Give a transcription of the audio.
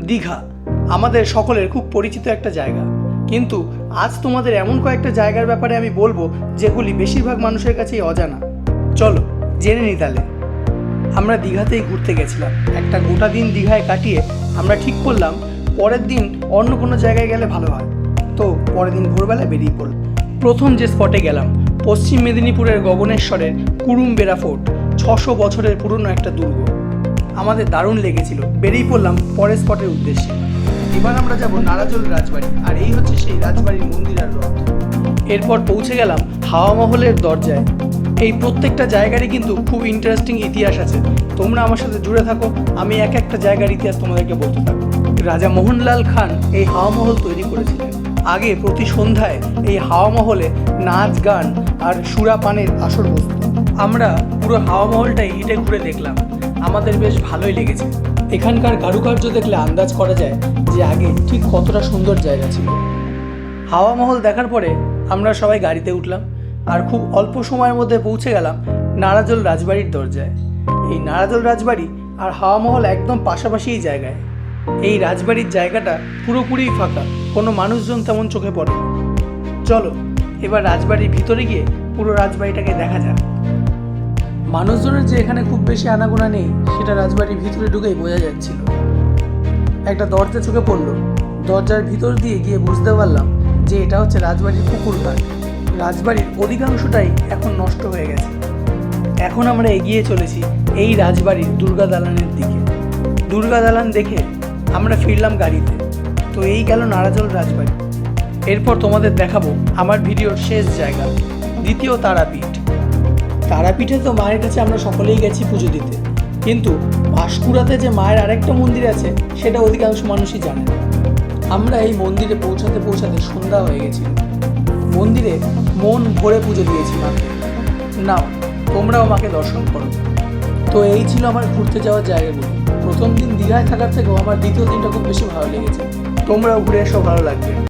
দীঘা আমাদের সকলের খুব পরিচিত একটা জায়গা, কিন্তু আজ তোমাদের এমন কয়েকটা জায়গার ব্যাপারে আমি বলবো যেগুলি বেশিরভাগ মানুষের কাছেই অজানা। চলো জেনে নিই তাহলে। আমরা দীঘাতেই ঘুরতে গেছিলাম, একটা গোটা দিন দীঘায় কাটিয়ে আমরা ঠিক করলাম পরের দিন অন্য কোনো জায়গায় গেলে ভালো হয়। তো পরের দিন ভোরবেলায় বেরিয়ে পড়লাম। প্রথম যে স্পটে গেলাম পশ্চিম মেদিনীপুরের গগনেশ্বরের কুরুমবেড়া ফোর্ট, 600 বছরের পুরনো একটা দুর্গ। আমাদের দারুণ লেগেছিল, বেরিয়ে পড়লাম পরের স্পটের উদ্দেশ্যে। এবার আমরা যাব নারাজল রাজবাড়ি, আর এই হচ্ছে সেই রাজবাড়ির মন্দির আর রথ। এরপর পৌঁছে গেলাম হাওয়া মহলের দরজায়। এই প্রত্যেকটা জায়গারই কিন্তু খুব ইন্টারেস্টিং ইতিহাস আছে, তোমরা আমার সাথে জুড়ে থাকো, আমি এক একটা জায়গার ইতিহাস তোমাদেরকে বলতে থাকবো। রাজা মোহনলাল খান এই হাওয়া মহল তৈরি করেছিলেন। আগে প্রতি সন্ধ্যায় এই হাওয়া মহলে নাচ গান আর সুরাপানের আসর বসত। আমরা পুরো হাওয়া মহলটাই হেঁটে ঘুরে দেখলাম, আমাদের বেশ ভালোই লেগেছে। এখানকার কারুকার্য দেখলে আন্দাজ করা যায় যে আগে ঠিক কতটা সুন্দর জায়গা ছিল। হাওয়া মহল দেখার পরে আমরা সবাই গাড়িতে উঠলাম আর খুব অল্প সময়ের মধ্যে পৌঁছে গেলাম নারাজল রাজবাড়ির দরজায়। এই নারাজল রাজবাড়ি আর হাওয়া মহল একদম পাশাপাশি জায়গায়। এই রাজবাড়ির জায়গাটা পুরোপুরি ফাঁকা, কোনো মানুষজন তেমন চোখে পড়ে। চলো এবার রাজবাড়ির ভিতরে গিয়ে পুরো রাজবাড়িটাকে দেখা যাক। মানুষজনের যে এখানে খুব বেশি আনাগোনা নেই সেটা রাজবাড়ির ভিতরে ঢুকেই বোঝা যাচ্ছিল। একটা দরজা চোখে পড়লো, দরজার ভিতর দিয়ে গিয়ে বুঝতে পারলাম যে এটা হচ্ছে রাজবাড়ির পুকুর ঘাট। রাজবাড়ির অধিকাংশটাই এখন নষ্ট হয়ে গেছে। এখন আমরা এগিয়ে চলেছি এই রাজবাড়ির দুর্গা দালানের দিকে। দুর্গা দালান দেখে আমরা ফিরলাম গাড়িতে। তো এই গেল নারাজল রাজবাড়ি। এরপর তোমাদের দেখাবো আমার ভিডিওর শেষ জায়গা, দ্বিতীয় তারাপীঠ। তারাপীঠে তো মায়ের কাছে আমরা সকলেই গেছি পুজো দিতে, কিন্তু পাঁশকুড়াতে যে মায়ের আরেকটা মন্দির আছে সেটা অধিকাংশ মানুষই জানে না। আমরা এই মন্দিরে পৌঁছাতে পৌঁছাতে সন্ধ্যা হয়ে গেছিল। মন্দিরে মন ভরে পুজো দিয়েছি মাকে। নাও তোমরাও মাকে দর্শন করো। তো এই ছিল আমার ঘুরতে যাওয়ার জায়গাগুলো। প্রথম দিন দীঘায় থাকার থেকেও আমার দ্বিতীয় দিনটা খুব বেশি ভালো লেগেছে। তোমরাও ঘুরে এসো, ভালো লাগবে।